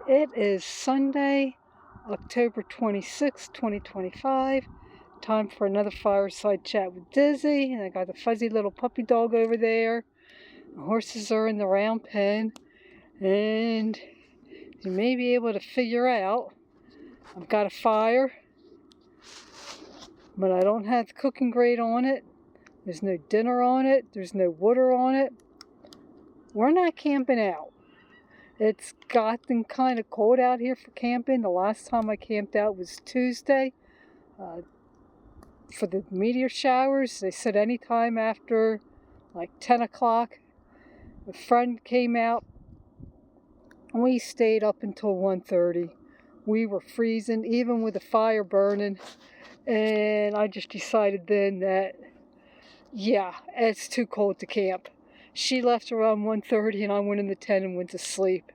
It is Sunday, October 26, 2025. Time for another fireside chat with Dizzy. And I got a fuzzy little puppy dog over there. The horses are in the round pen. And you may be able to figure out I've got a fire, but I don't have the cooking grate on it. There's no dinner on it. There's no water on it. We're not camping out. It's gotten kind of cold out here for camping. The last time I camped out was Tuesday for the meteor showers. They said anytime after like 10 o'clock. A friend came out. We stayed up until 1:30. We were freezing, even with the fire burning. And I just decided then that, yeah, it's too cold to camp. She left around 1:30 and I went in the tent and went to sleep.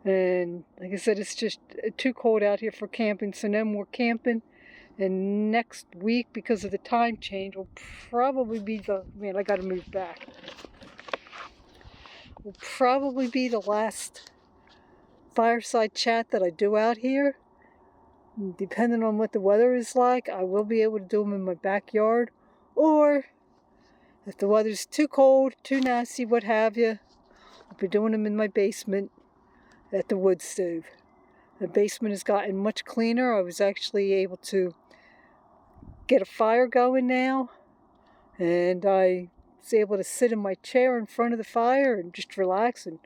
And like I said, it's just too cold out here for camping, so no more camping. And next week, because of the time change, will probably be I gotta move back. Will probably be the last fireside chat that I do out here. Depending on what the weather is like, I will be able to do them in my backyard. Or if the weather's too cold, too nasty, what have you, I'll be doing them in my basement at the wood stove. The basement has gotten much cleaner. I was actually able to get a fire going now, and I was able to sit in my chair in front of the fire and just relax and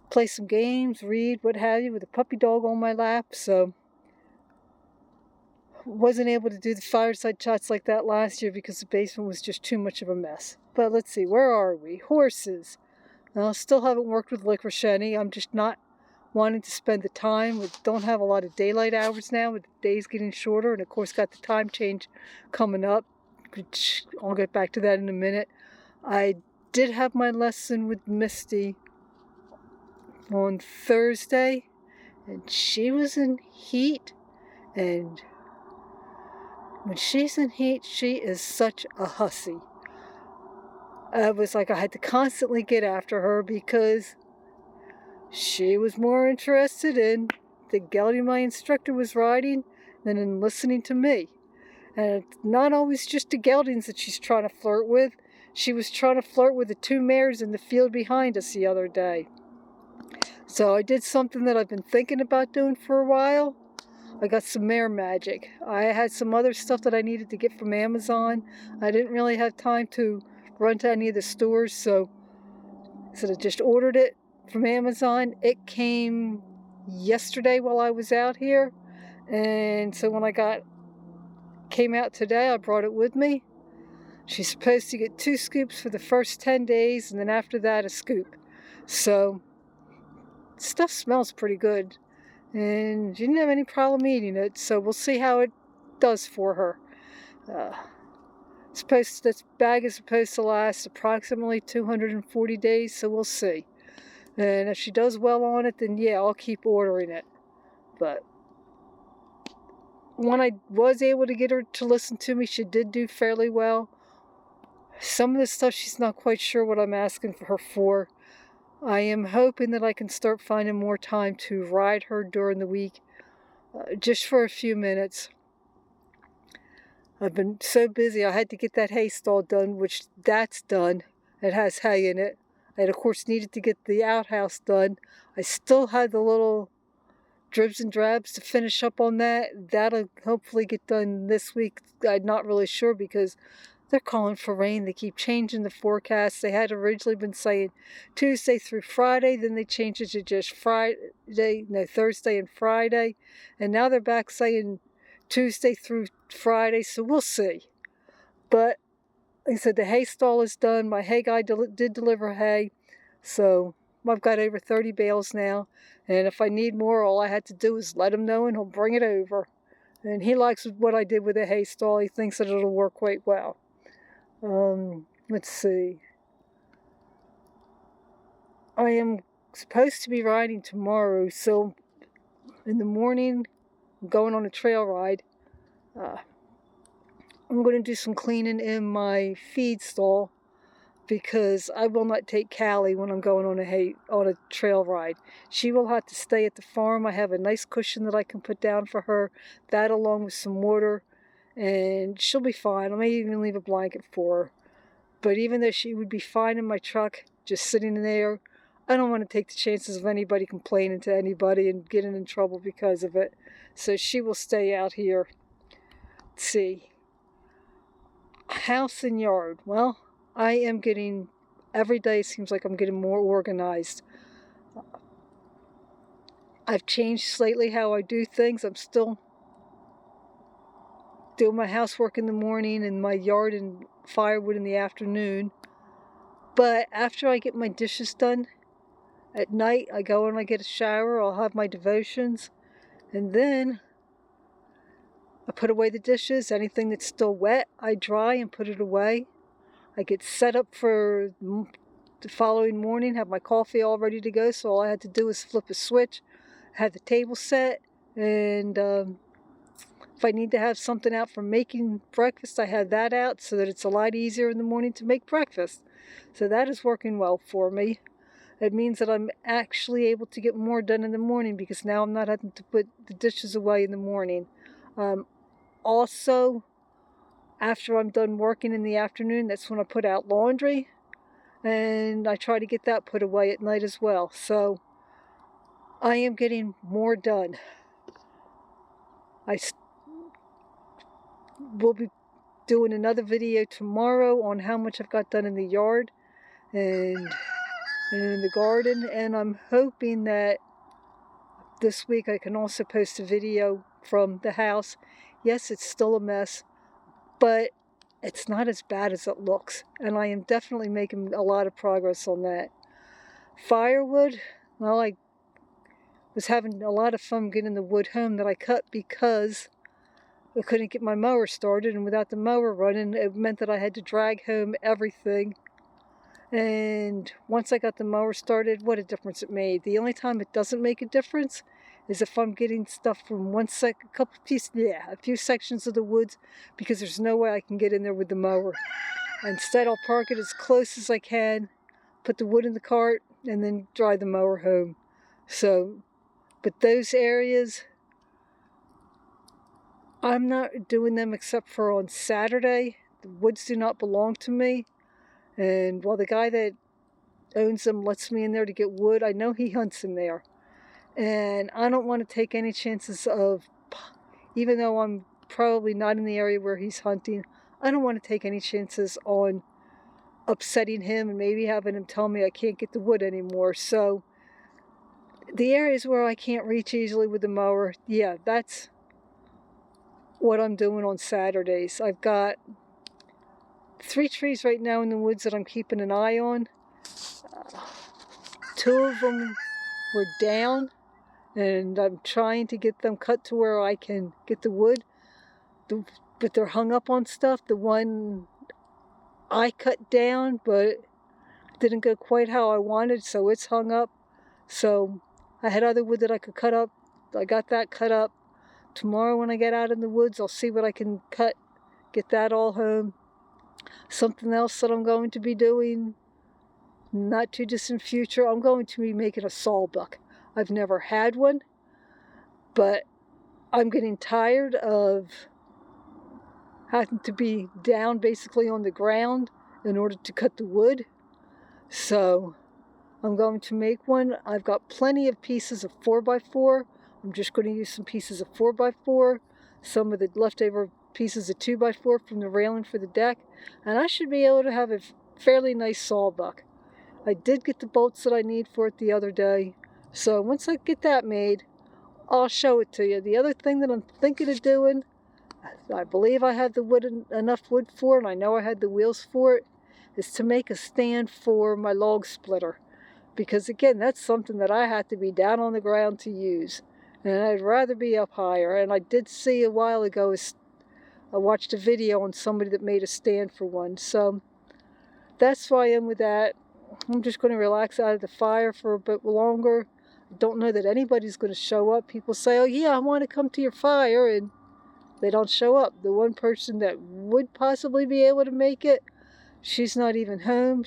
play some games, read, what have you, with a puppy dog on my lap. So wasn't able to do the fireside chats like that last year because the basement was just too much of a mess. But let's see, where are we? Horses. Well, still haven't worked with licorice any. I'm just not wanting to spend the time. We don't have a lot of daylight hours now, with the days getting shorter, and of course got the time change coming up, which I'll get back to that in a minute. I did have my lesson with Misty on Thursday, and she was in heat, and when she's in heat, she is such a hussy. It was like I had to constantly get after her because she was more interested in the gelding my instructor was riding than in listening to me. And it's not always just the geldings that she's trying to flirt with. She was trying to flirt with the two mares in the field behind us the other day. So I did something that I've been thinking about doing for a while. I got some mare magic. I had some other stuff that I needed to get from Amazon. I didn't really have time to run to any of the stores, so I just ordered it from Amazon. It came yesterday while I was out here, and so when I came out today, I brought it with me. She's supposed to get 2 scoops for the first 10 days, and then after that a scoop. So stuff smells pretty good, and she didn't have any problem eating it, so we'll see how it does for her. This bag is supposed to last approximately 240 days, so we'll see. And if she does well on it, then yeah, I'll keep ordering it. But when I was able to get her to listen to me, she did do fairly well. Some of the stuff she's not quite sure what I'm asking for her for. I am hoping that I can start finding more time to ride her during the week, just for a few minutes. I've been so busy, I had to get that hay stall done, which that's done. It has hay in it. I had, of course, needed to get the outhouse done. I still had the little dribs and drabs to finish up on that. That'll hopefully get done this week. I'm not really sure because they're calling for rain. They keep changing the forecast. They had originally been saying Tuesday through Friday, then they changed it to just Thursday and Friday. And now they're back saying Tuesday through Friday, so we'll see. But like I said, the hay stall is done. My hay guy did deliver hay, so I've got over 30 bales now. And if I need more, all I had to do is let him know and he'll bring it over. And he likes what I did with the hay stall. He thinks that it'll work quite well. Let's see. I am supposed to be riding tomorrow, so in the morning, I'm going on a trail ride. I'm going to do some cleaning in my feed stall. because I will not take Callie when I'm going on a trail ride. She will have to stay at the farm. I have a nice cushion that I can put down for her, that along with some water, and she'll be fine. I may even leave a blanket for her. But even though she would be fine in my truck, just sitting there, I don't want to take the chances of anybody complaining to anybody and getting in trouble because of it. So she will stay out here. Let's see. House and yard. Well, I am getting, every day seems like I'm getting more organized. I've changed slightly how I do things. I'm still doing my housework in the morning and my yard and firewood in the afternoon. But after I get my dishes done, at night I go and I get a shower, I'll have my devotions, and then I put away the dishes. Anything that's still wet, I dry and put it away. I get set up for the following morning, have my coffee all ready to go, so all I had to do was flip a switch, have the table set, and if I need to have something out for making breakfast, I have that out so that it's a lot easier in the morning to make breakfast. So that is working well for me. It means that I'm actually able to get more done in the morning because now I'm not having to put the dishes away in the morning. Also, after I'm done working in the afternoon, that's when I put out laundry, and I try to get that put away at night as well. So I am getting more done. I will be doing another video tomorrow on how much I've got done in the yard and in the garden, and I'm hoping that this week I can also post a video from the house. Yes, it's still a mess, but it's not as bad as it looks, and I am definitely making a lot of progress on that. Firewood, well, I was having a lot of fun getting the wood home that I cut because I couldn't get my mower started, and without the mower running, it meant that I had to drag home everything. And once I got the mower started, what a difference it made. The only time it doesn't make a difference is if I'm getting stuff from a few sections of the woods, because there's no way I can get in there with the mower. Instead, I'll park it as close as I can, put the wood in the cart, and then drive the mower home. So, but those areas, I'm not doing them except for on Saturday. The woods do not belong to me. And while the guy that owns them lets me in there to get wood, I know he hunts in there. And I don't want to take any chances of, even though I'm probably not in the area where he's hunting, I don't want to take any chances on upsetting him and maybe having him tell me I can't get the wood anymore. So the areas where I can't reach easily with the mower, yeah, that's what I'm doing on Saturdays. I've got 3 trees right now in the woods that I'm keeping an eye on. 2 of them were down, and I'm trying to get them cut to where I can get the wood, but they're hung up on stuff. The one I cut down, but didn't go quite how I wanted, so it's hung up. So I had other wood that I could cut up. I got that cut up. Tomorrow when I get out in the woods, I'll see what I can cut, get that all home. Something else that I'm going to be doing, not too distant future, I'm going to be making a sawbuck. I've never had one, but I'm getting tired of having to be down basically on the ground in order to cut the wood. So I'm going to make one. I've got plenty of pieces of 4x4. I'm just going to use some pieces of 4x4, some of the leftover pieces of 2x4 from the railing for the deck, and I should be able to have a fairly nice sawbuck. I did get the bolts that I need for it the other day, so once I get that made, I'll show it to you. The other thing that I'm thinking of doing, I believe I have the wood, enough wood for it, and I know I had the wheels for it, is to make a stand for my log splitter. Because again, that's something that I have to be down on the ground to use. And I'd rather be up higher. And I did see a while ago, I watched a video on somebody that made a stand for one. So that's why I am with that. I'm just going to relax out of the fire for a bit longer. I don't know that anybody's going to show up. People say, oh yeah, I want to come to your fire, and they don't show up. The one person that would possibly be able to make it, She's not even home.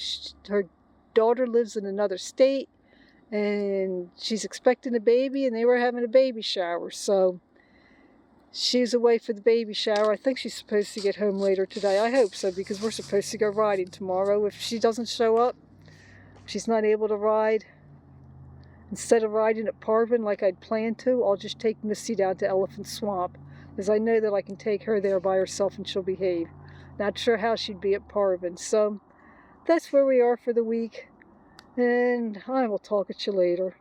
Her daughter lives in another state, and she's expecting a baby, and they were having a baby shower. So she's away for the baby shower. I think she's supposed to get home later today. I hope so, because we're supposed to go riding tomorrow. If she doesn't show up, she's not able to ride. Instead of riding at Parvin like I'd planned to, I'll just take Missy down to Elephant Swamp, because I know that I can take her there by herself and she'll behave. Not sure how she'd be at Parvin. So that's where we are for the week, and I will talk at you later.